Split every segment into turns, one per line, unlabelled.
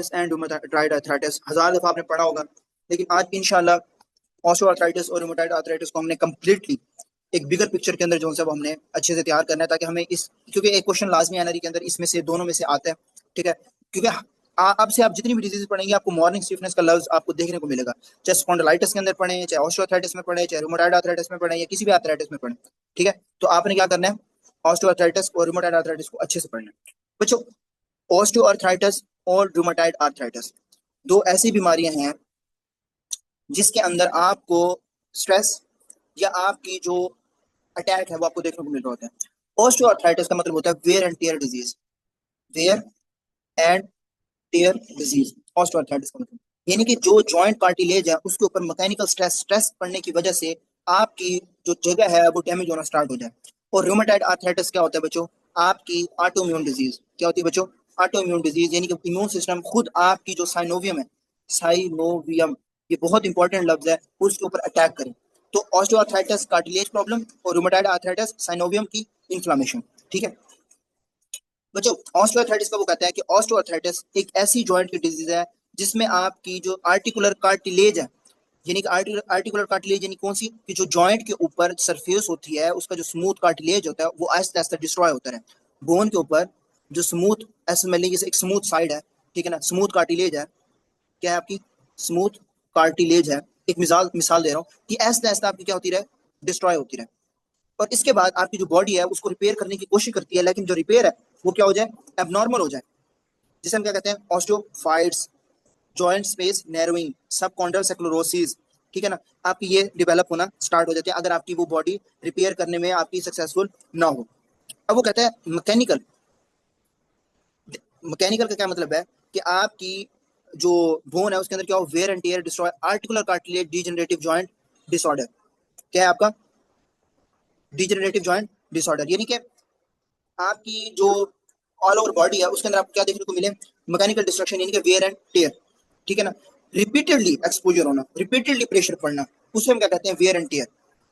And rheumatoid arthritis 1000 दफा आपने पढ़ा होगा, लेकिन आज इंशाल्लाह ऑस्टियोआर्थराइटिस और रूमेटॉइड आर्थराइटिस को हमने कम्प्लीटली एक बिगर पिक्चर के अंदर जो है हमने अच्छे से तैयार करना है, ताकि हमें इस, क्योंकि एक क्वेश्चन लाजमी एनआरई के अंदर इसमें से दोनों में से आता है, ठीक है। क्योंकि अब से आप जितनी भी डिजीज पढ़ेंगे आपको मॉर्निंग स्टिफनेस का लफ्ज आपको देखने को मिलेगा, चाहे स्पॉन्डिलाइटिस के अंदर पढ़े, चाहे ऑस्टियोआर्थराइटिस में पढ़े, चाहे रूमेटॉइड आर्थराइटिस में पढ़े, या किसी भी आर्थराइटिस में पढ़े, ठीक है। तो आपने क्या करना है, ऑस्टियोआर्थराइटिस और रूमेटॉइड आर्थराइटिस को अच्छे से पढ़ना है बच्चों। ऑस्टियोआर्थराइटिस और रूमेटॉइड आर्थराइटिस दो ऐसी बीमारियां हैं जिसके अंदर आपको स्ट्रेस या आपकी जो अटैक है वो आपको देखने को मिल रहा होता है। ऑस्टियोआर्थराइटिस का मतलब होता है wear and tear disease, wear and tear disease osteoarthritis का मतलब, यानी कि जो जॉइंट कार्टिलेज है उसके ऊपर मैकेनिकल स्ट्रेस पड़ने की वजह से आपकी जो जगह है वो डैमेज होना स्टार्ट हो जाए। और रूमेटॉइड आर्थराइटिस क्या होता है बच्चों, आपकी ऑटो इम्यून डिजीज क्या होती है बच्चों, ऑटो इम्यून डिजीज, यानी कि इम्यून सिस्टम खुद आपकी जो साइनोवियम है, साइनोवियम, ये बहुत इंपॉर्टेंट लफ्ज है, उसके ऊपर अटैक करें। तो ऑस्टियोआर्थराइटिस कार्टिलेज प्रॉब्लम और रूमेटॉइड आर्थराइटिस साइनोवियम की इन्फ्लामेशन, ठीक है बच्चों। ऑस्टियोआर्थराइटिस का वो कहता है कि ऑस्टियोआर्थराइटिस एक ऐसी जॉइंट की डिजीज है जिसमें आपकी जो आर्टिकुलर कार्टिलेज है, यानी कि आर्टिकुलर कार्टिलेज यानी कौन सी, कि जो जॉइंट के ऊपर सरफेस होती है उसका जो स्मूथ कार्टिलेज होता है वो आहिस्ता आहिस्ता डिस्ट्रॉय होता है। बोन के ऊपर जो स्मूथ, ऐसे मान लीजिए एक स्मूथ साइड है, ठीक है ना, स्मूथ कार्टिलेज है, क्या है आपकी स्मूथ कार्टिलेज है, एक मिसाल दे रहा हूँ कि आहिस्ता आहिस्ता आपकी क्या होती रहे, डिस्ट्रॉय होती रहे। और इसके बाद आपकी जो बॉडी है उसको रिपेयर करने की कोशिश करती है, लेकिन जो रिपेयर है वो क्या हो जाए, एबनॉर्मल हो जाए, जिसे हम क्या कहते हैं, osteophytes, joint space narrowing, subchondral sclerosis, ठीक है ना, आपकी ये डेवलप होना स्टार्ट हो जाती है अगर आपकी वो बॉडी रिपेयर करने में आपकी सक्सेसफुल ना हो। अब वो कहता है मैकेनिकल, मैकेनिकल का क्या मतलब है कि आपकी जो बोन है उसके अंदर क्या हो, wear and tear destroy, articular cartilage degenerative joint disorder, क्या है आपका डीजनरेटिव जॉइंट डिसऑर्डर, यानी कि आपकी जो ऑल ओवर बॉडी है उसके अंदर आपको क्या देखने को मिले, मैकेनिकल डिस्ट्रक्शन, यानी कि वेयर एंड टेयर, ठीक है ना, रिपीटेडली एक्सपोजर होना, रिपीटेडली प्रेशर पड़ना, उसे हम क्या कहते हैं, वेयर एंड टेयर,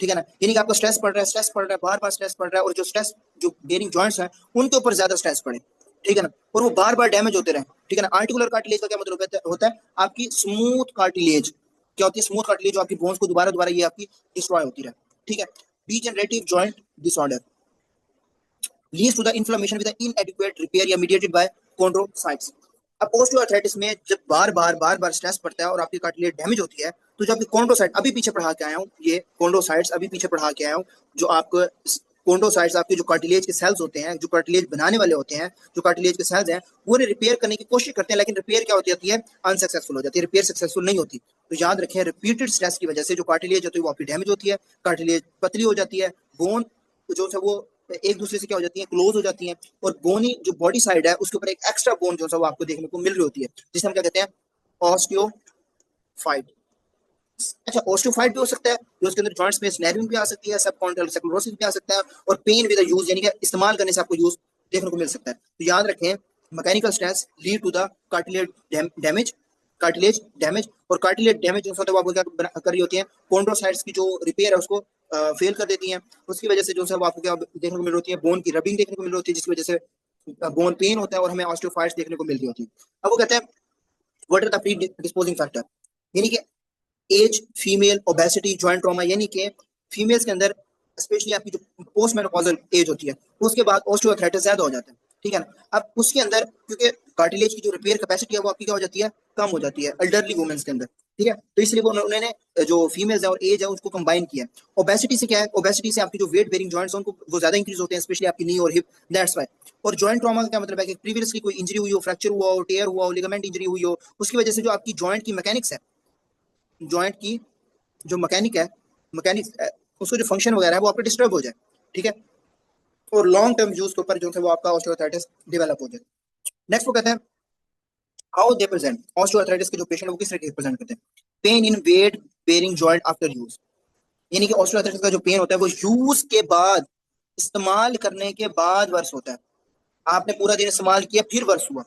ठीक है ना, यानी कि आपको स्ट्रेस पड़ रहा है, स्ट्रेस पड़ रहा है, बार बार स्ट्रेस पड़ रहा है, और जो स्ट्रेस जो बेरिंग जॉइंट्स हैं उनके ऊपर ज्यादा स्ट्रेस पड़े, ठीक है ना, और वो बार बार डैमेज होते रहे, ठीक है ना। आर्टिकुलर कार्टिलेज का क्या मतलब होता है, आपकी स्मूथ कार्टिलेज, क्या होती है स्मूथ कार्टिलेज, जो आपकी बोन्स को दोबारा दोबारा ये आपकी डिस्ट्रॉय होती रहे, ठीक है। Degenerative joint disorder leads to the inflammation with the inadequate repair या mediated by chondrocytes। अब ऑस्टियोआर्थराइटिस में जब बार बार स्ट्रेस पड़ता है और आपकी कार्टिलेज डैमेज होती है, तो जो आपकी कॉन्ड्रोसाइट, अभी पीछे पढ़ा के आया हूँ, ये कॉन्ड्रोसाइट्स अभी पीछे पढ़ा के आया हूँ, जो आपको कॉन्ड्रोसाइट्स आपके जो कार्टिलेज के सेल्स होते हैं, जो कार्टिलेज बनाने वाले होते हैं, जो कार्टिलेज के सेल्स हैं, वो रिपेयर करने की कोशिश करते हैं, लेकिन रिपेयर क्या होती है, अनसक्सेसफुल हो जाती है, रिपेयर सक्सेसफुल नहीं होती। तो याद रखें, रिपीटेड स्ट्रेस की वजह से जो कार्टिलेज होती है वो आपकी डैमेज होती है, कार्टिलेज पतली हो जाती है, बोन जो है वो एक दूसरे से क्या हो जाती है, क्लोज हो जाती हैं, और बोनी जो बॉडी साइड है उसके ऊपर एक एक्स्ट्रा बोन जो है वो आपको देखने को मिल रही होती है, जिसे हम क्या कहते हैं, ऑस्टियोफाइट। अच्छा, ऑस्टियोफाइट भी हो सकता है, जो उसके अंदर जॉइंट्स में स्नैरिंग भी आ सकती है, सबकॉन्ड्रल स्क्लेरोसिस भी आ सकता है, और पेन विद यूज, यानी कि इस्तेमाल करने से आपको यूज देखने को मिल सकता है। तो याद रखें, mechanical stress lead to the cartilage damage, cartilage damage, और कार्टिलेज डैमेज जो होता है वो आपको क्या कर रही होती है, कॉन्ड्रोसाइट्स की जो रिपेयर है उसको फेल कर देती हैं, उसकी वजह से जो है वो आपको क्या देखने को मिल रही है, बोन की रबिंग देखने को मिल रही होती है, जिसकी वजह से बोन पेन होता है और हमें ऑस्टियोफाइट्स देखने को मिल रही होती है। अब वो कहते हैं what are the predisposing factor, यानी कि age, female obesity, joint trauma, यानी कि फीमेल्स के अंदर स्पेशली आपकी जो पोस्ट मेनोपॉजल एज होती है उसके बाद ऑस्टियोआर्थराइटिस ज्यादा हो जाता है, ठीक है ना। अब उसके अंदर क्योंकि कार्टिलेज की जो रिपेयर कैपेसिटी है वो आपकी क्या हो जाती है, कम हो जाती है एल्डरली वुमेन्स के अंदर, ठीक है। तो इसलिए वो उन्होंने जो फीमेल्स है और एज है उसको कंबाइन किया। ओबेसिटी से क्या है, ओबेसिटी से आपकी जो वेट बेरिंग जॉइंट्स उनको वो ज्यादा इंक्रीज होते हैं, स्पेशली आपकी नी और हिप, दैट्स व्हाई। और जॉइंट ट्रॉमा का क्या मतलब है कि प्रीवियसली कोई इंजरी हुई हो, फ्रैक्चर हुआ हो, टेयर हुआ हो, लिगामेंट इंजरी हुई हो, उसकी वजह से जो आपकी जॉइंट की मैकेनिक्स है, जॉइंट की जो मैकेनिक है, मैकेनिक्स उसको जो फंक्शन वगैरह है वो आपका डिस्टर्ब हो जाए, ठीक है, और लॉन्ग टर्म यूज के ऊपर जो है वो आपका ऑस्टियोआर्थराइटिस डेवलप हो जाए। नेक्स्ट वो कहते हैं हाउ दे प्रेजेंट, ऑस्टियोआर्थराइटिस के जो पेशेंट है वो किस तरह के प्रेजेंट करते हैं, pain in weight bearing joint after use, यानी कि ऑस्टियोआर्थराइटिस का जो पेन होता है वो यूज के बाद, इस्तेमाल करने के बाद वर्स होता है, आपने पूरा दिन इस्तेमाल किया फिर वर्स हुआ,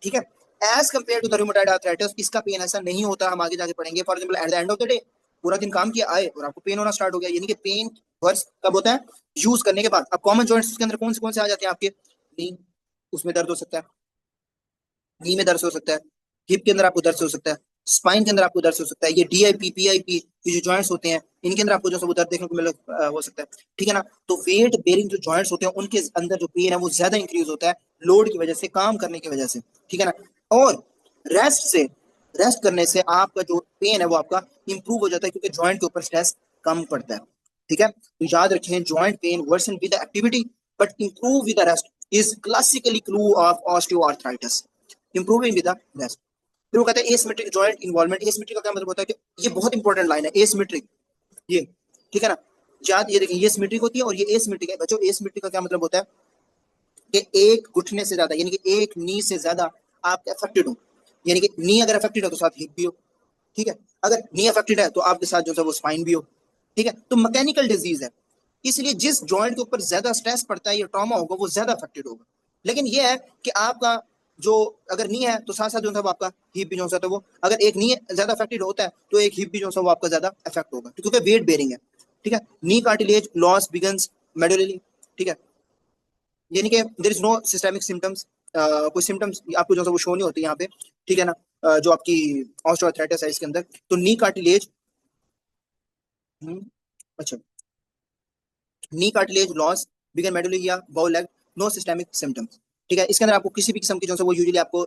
ठीक है। As compare to the rheumatoid arthritis इसका पेन ऐसा नहीं होता, हम आगे जाके पढ़ेंगे। For example at the end of the day पूरा दिन काम किया आए और आपको पेन होना स्टार्ट हो गया, यानी कि पेन वर्स कब होता है, यूज करने के बाद। अब कॉमन जॉइंट्स के अंदर कौन से आ जाते हैं आपके, नी, उसमें दर्द हो सकता है, नी में दर्द हो सकता है, हिप के अंदर आपको दर्द हो सकता है, स्पाइन के अंदर आपको दर्द हो सकता है, ये डीआईपी पीआईपी ये जो जॉइंट्स होते हैं इनके अंदर आपको जो है वो दर्द देखने को हो सकता है, ठीक है ना। तो वेट बेरिंग जो जॉइंट्स होते हैं उनके अंदर जो पेन है वो ज्यादा इंक्रीज होता है लोड की वजह से, काम करने की वजह से, ठीक है ना। और रेस्ट करने से आपका जो पेन है वो आपका इंप्रूव हो जाता है, क्योंकि जॉइंट के ऊपर स्ट्रेस कम पड़ता है, ठीक है। तो याद रखें, joint pain worsen with activity but improve with rest is classically clue of osteoarthritis, improving with rest. फिर वो कहते हैं एसिमेट्रिक जॉइंट इन्वॉल्वमेंट। एसिमेट्रिक का क्या मतलब होता है कि ये बहुत इंपॉर्टेंट लाइन है, एसिमेट्रिक, ये, ठीक है ना। याद ये देखिए, ये सिमेट्रिक होती है और ये एसिमेट्रिक है बच्चों। एसिमेट्रिक का क्या मतलब होता है कि एक घुटने से ज्यादा, यानी कि एक नी से ज्यादा आप अफेक्टेड हो, यानी कि नी अगर अफेक्टेड है तो साथ हिप भी हो, ठीक है। अगर नी अफेक्टेड है तो आपके साथ जो है वो स्पाइन भी हो, ठीक है। तो मैकेनिकल डिजीज है, इसलिए जिस जॉइंट के ऊपर ज्यादा स्ट्रेस पड़ता है या ट्रॉमा होगा वो ज्यादा अफेक्टेड होगा। लेकिन ये है कि आपका जो अगर नी है तो साथ साथ जो है आपका हिप भी जो है वो, अगर एक नी ज्यादा अफेक्टेड होता है तो एक हिप भी जो है वो आपका ज्यादा अफेक्ट होगा, क्योंकि वेट बेरिंग है, ठीक है। Knee cartilage loss begins medially, ठीक है, यानी कि there is no systemic symptoms, कोई सिम्टम्स आपको जो है वो शो नहीं होते यहाँ पे, ठीक है ना। जो आपकी ऑस्टियोआर्थराइटिस है इसके अंदर, तो नी कार्टिलेज, अच्छा, knee cartilage loss begin medially या bow leg, no systemic symptoms, ठीक है। इसके अंदर आपको किसी भी किस्म की जो है वो यूजुअली आपको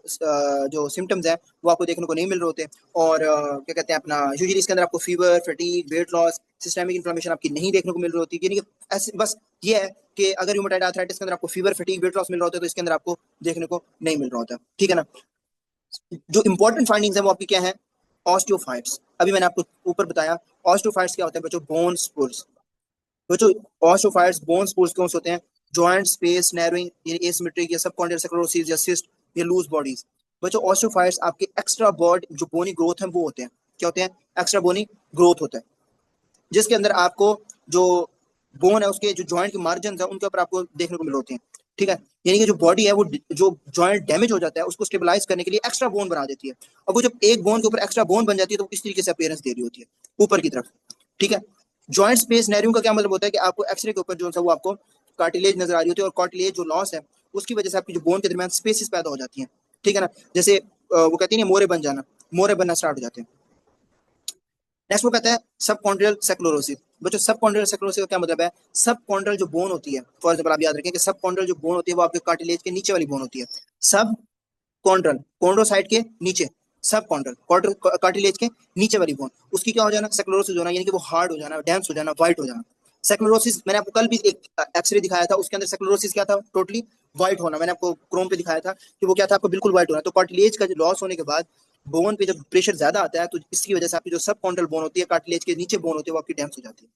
जो सिम्टम्स है वो आपको देखने को नहीं मिल रहे होते। और क्या कहते हैं अपना, यूजुअली इसके अंदर आपको fever, fatigue, weight loss, systemic inflammation आपकी नहीं देखने को मिल रही होती, यानी कि ऐसे बस ये है कि अगर रूमेटॉइड आर्थराइटिस के अंदर आपको फीवर, फटीग, वेट लॉस मिल रहा होता है तो इसके अंदर आपको देखने को नहीं मिल रहा होता, ठीक है ना। जो इंपॉर्टेंट फाइंडिंग्स है वो आपकी क्या है, ऑस्टियोफाइट्स। अभी मैंने आपको ऊपर बताया ऑस्टियोफाइट्स क्या होता है बच्चों, बोन स्पूल्स। बच्चों ऑस्टियोफाइट्स बोन स्पूल्स कौन से होते हैं, जॉइंट स्पेस नैरोइंग, यानी एसिमेट्रिक या सबकॉन्डियल स्क्लेरोसिस या सिस्ट या लूज बॉडीज। बच्चों ऑस्टियोफाइट्स आपके एक्स्ट्रा बॉड जो बोनी ग्रोथ है वो होते हैं, क्या होते हैं, एक्स्ट्रा बोनी ग्रोथ होता है, जिसके अंदर आपको जो बोन है उसके जो जॉइंट के मार्जिन है उनके ऊपर आपको देखने को मिल होते हैं, ठीक है। यानी कि जो बॉडी है वो जो जॉइंट डैमेज हो जाता है उसको स्टेबलाइज करने के लिए एक्स्ट्रा बोन बना देती है, और वो जब एक बोन के ऊपर एक्स्ट्रा बोन बन जाती है तो किस तरीके से अपीयरेंस दे रही होती है ऊपर की तरफ, ठीक है। जॉइंट स्पेस नैरिंग का क्या मतलब होता है कि आपको एक्सरे के ऊपर जो है वो आपको कार्टिलेज नजर आ रही होती है, और कार्टिलेज जो लॉस है उसकी वजह से आपकी जो बोन के दरमियान स्पेसिस पैदा हो जाती हैं, ठीक है ना। जैसे वो कहती है मोरे बन जाना, मोरे बनना स्टार्ट हो जाते हैं। नेक्स्ट वो कहता है सब कॉन्ड्रियल सेक्लोरोसिस। बच्चों सब कॉन्ड्रियल सेक्लोरोसिस का क्या मतलब है, सब कॉन्ड्रियल जो बोन होती है, फॉर एग्जांपल आप याद रखें कि सब कॉन्ड्रियल जो बोन होती है वो आपके कार्टिलेज के नीचे वाली बोन होती है, सब कॉन्ड्रल कॉन्ड्रोसाइट के नीचे, सब कॉन्ड्रल कार्टिलेज के नीचे वाली बोन, उसकी क्या हो जाना, सेक्लोरोसिस होना, यानी कि वो हार्ड हो जाना, डेंस हो जाना, वाइट हो जाना। सेक्लोरोसिस मैंने आपको कल भी एक एक्सरे दिखाया था, उसके अंदर सेक्लोरोसिस क्या था, टोटली व्हाइट होना, मैंने आपको क्रोम पे दिखाया था कि वो क्या था, आपको बिल्कुल व्हाइट होना। तो कार्टिलेज का जो लॉस होने के बाद बोन पे जब प्रेशर ज्यादा आता है तो इसकी वजह से आपकी जो सब कॉन्ड्रल बोन होती है, कार्टिलेज के नीचे बोन होती है, वो आपकी डैमेज हो जाती है।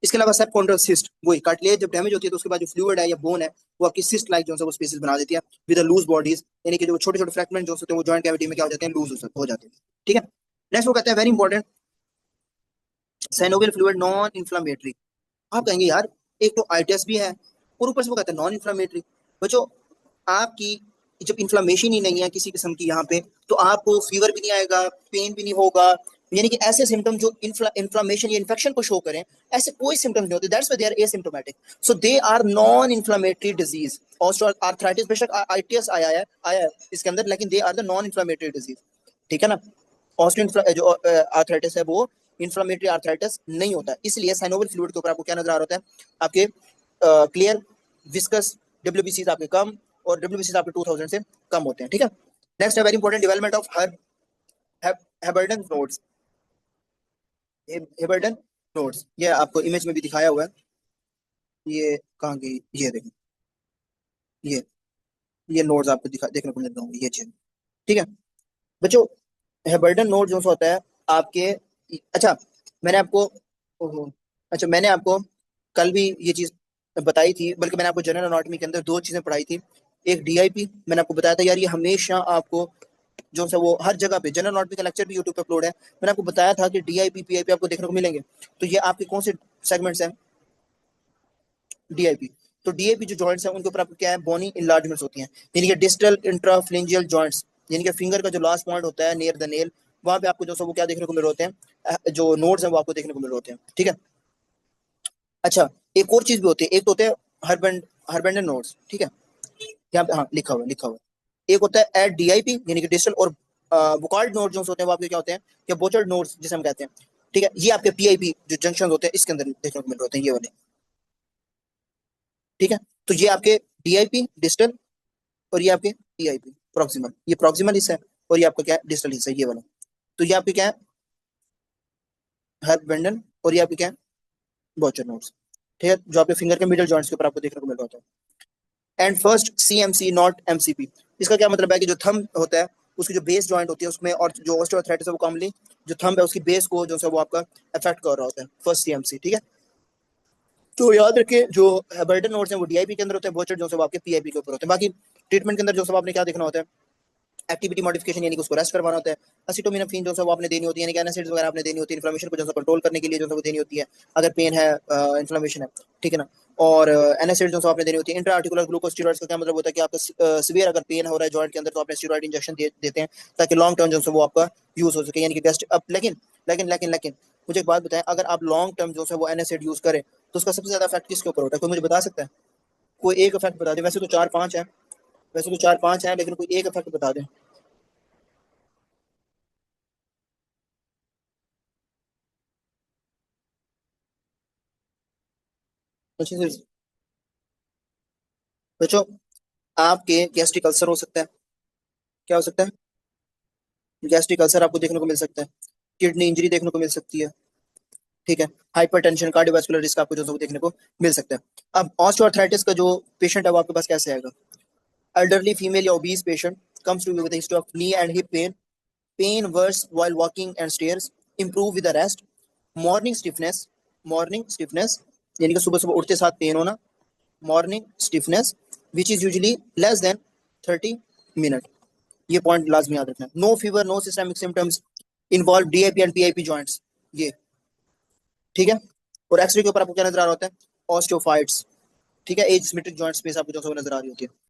इसके अलावा सब कॉन्ड्रल सिस्ट, वही कार्टिलेज जब डैमेज होती है तो उसके बाद जो फ्लूइड है या बोन है वो आपकी सिस्ट लाइक जो है वो स्पेसिस बना देती है विद लूज बॉडीज, यानी कि जो छोटे छोटे फ्रैगमेंट जो होते हैं वो जॉइंट कैविटी में क्या हो जाते हैं, लूज हो जाते हैं, ठीक है। नेक्स्ट वो कहते हैं very important, synovial fluid non inflammatory. आप कहेंगे यार एक तो आईटीएस भी है और ऊपर से वो कहता है नॉन इन्फ्लामेटरी। बच्चों आपकी जब इन्फ्लामेशन ही नहीं है किसी किस्म की यहाँ पे तो आपको फीवर भी नहीं आएगा, पेन भी नहीं होगा, यानी कि ऐसे सिम्टम जो इन्फ्लामेशन या इन्फेक्शन को शो करें, ऐसे कोई सिम्टम्स नहीं होते, that's why they are asymptomatic, so they are non inflammatory disease. Osteoarthritis बेशक आईटीएस आया है इसके अंदर, लेकिन they are the non inflammatory disease, ठीक है ना। ऑस्टियो जो आर्थराइटिस है वो इन्फ्लामेटरी आर्थराइटिस नहीं होता, इसलिए साइनोवियल फ्लूइड के ऊपर आपको क्या नजर आ रहा होता है, आपके क्लियर विस्कस डब्ल्यूबीसी आपके कम और डब्ल्यूबीसी आपके 2000 से कम होते हैं, ठीक है। नेक्स्ट है very important development of Heberden nodes. Heberden nodes ये आपको इमेज में भी दिखाया हुआ है, ये कहाँ गई, ये देखिए, ये ये नोड्स आपको देखने को मिल रहा होंगे, ये चीज, ठीक है। बच्चों हेबर्डन नोड जो होता है आपके, अच्छा मैंने आपको, ओहो, अच्छा मैंने आपको कल भी ये चीज बताई थी, बल्कि मैंने आपको जनरल एनाटॉमी के अंदर दो चीजें पढ़ाई थी। एक डीआईपी मैंने आपको बताया था यार, ये हमेशा आपको जो सा वो हर जगह पे जनरल एनाटॉमी का लेक्चर भी यूट्यूब पे अपलोड है, मैंने आपको बताया था कि डीआईपी पीआईपी आपको देखने को मिलेंगे। तो ये आपके कौन से सेगमेंट्स हैं, डीआईपी। तो डीआईपी जो जॉइंट्स हैं उनके ऊपर आपको क्या है, बोनी इनलार्जमेंट्स होती हैं, यानी कि डिस्टल इंट्राफ्लेंजियल जॉइंट्स, यानी कि फिंगर का जो लास्ट पॉइंट होता है नियर द नेल, वहां पे आपको जो वो क्या देखने को मिल रहे होते हैं, जो नोड्स हैं वो आपको देखने को मिल रहे होते हैं, ठीक है। अच्छा एक और चीज भी होती है, एक तो होते हैं हर्बेंडन नोड्स, ठीक है, यहाँ पे हाँ लिखा हुआ एक होता है एट डीआईपी यानी कि डिस्टल और बुकॉल्ड नोड जो होते हैं वो आपके क्या होते हैं, या बोचर्ड नोड्स जिसे हम कहते हैं, ठीक है, ये आपके पीआईपी जो जंक्शन होते हैं इसके अंदर देखने को मिल रहे होते हैं, ये वाले, ठीक है। तो ये आपके डीआईपी डिस्टल, और ये आपके पीआईपी प्रॉक्सिमल, ये प्रॉक्सिमल हिस्सा है, और ये आपका क्या है, डिस्टल हिस्सा है, ये वाला। तो ये आपके क्या है, हर्ब बेंडन, और ये आपके क्या है, बोचर नोड्स, ठीक है, जो आपके फिंगर के मिडल जॉइंट्स के ऊपर आपको देखने को मिल रहा होता है। And first CMC not MCP, इसका क्या मतलब है कि जो थंब होता है उसकी जो बेस जॉइंट होती है उसमें, और जो ऑस्टियोआर्थराइटिस है वो कॉमनली जो थंब है उसकी बेस को जो है वो आपका अफेक्ट कर रहा होता है, फर्स्ट सीएमसी, ठीक है। तो याद रखिए जो बर्डन नोड्स हैं वो डीआईपी के अंदर होते हैं, बोचर जो है वो आपके पीआईपी के ऊपर होते हैं। बाकी ट्रीटमेंट के अंदर जो सब आपने क्या देखना होता है, एक्टिविटी मॉडिफिकेशन, यानी कि उसको रेस्ट करवाना होता है। एसिटोमिनोफेन जो है वो आपने देनी होती है, यानी कि एनासिड्स वगैरह आपने देनी होती है, इन्फ्लेमेशन को जो है कंट्रोल करने के लिए जो है वो देनी होती है, अगर पेन है, इन्फ्लेमेशन है, ठीक है ना। और एनासिड जो है आपने देनी होती है। इंट्रा आर्टिकुलर ग्लूकोस्टेरॉइड्स का क्या मतलब होता है कि आपका सीवियर अगर पेन हो रहा है जॉइंट के अंदर तो आपने स्टेरॉइड इंजेक्शन देते हैं ताकि लॉन्ग टर्म जो है वो आपका यूज हो सके, यानी कि बेस्ट। अब लेकिन मुझे एक बात बताएं, अगर आप लॉन्ग टर्म जो है वो एनासिड यूज करें तो उसका सबसे ज्यादा इफेक्ट किसके ऊपर होता है, कोई मुझे बता सकता है? कोई एक इफेक्ट बता दे, वैसे तो चार पांच है, वैसे तो चार पांच है, लेकिन कोई एक इफेक्ट बता दें। अच्छा बच्चों, आपके गैस्ट्रिक अल्सर हो सकता है, क्या हो सकता है, गैस्ट्रिक अल्सर आपको देखने को मिल सकता है, किडनी इंजरी देखने को मिल सकती है, ठीक है, हाइपरटेंशन, कार्डियोवास्कुलर रिस्क आपको जो है वो देखने को मिल सकता है। अब ऑस्टियोआर्थराइटिस का जो पेशेंट है वो आपके पास कैसे आएगा? एल्डरली फीमेल या obese patient comes to you with history of knee and hip pain, pain worse while walking and stairs, improve with rest, morning stiffness, morning stiffness यानी कि सुबह सुबह उठते साथ पेन होना, morning stiffness which is usually less than 30 minute, ये point लाजमी याद रखना है। No fever, no systemic symptoms, involve DIP and PIP joints, ये, ठीक है। और एक्सरे के ऊपर आपको क्या नजर आ रहा होता है, ऑस्टियोफाइट्स, ठीक है, एज सिमेट्रिक जॉइंट स्पेस आपको जो है वो नजर आ रही होती है।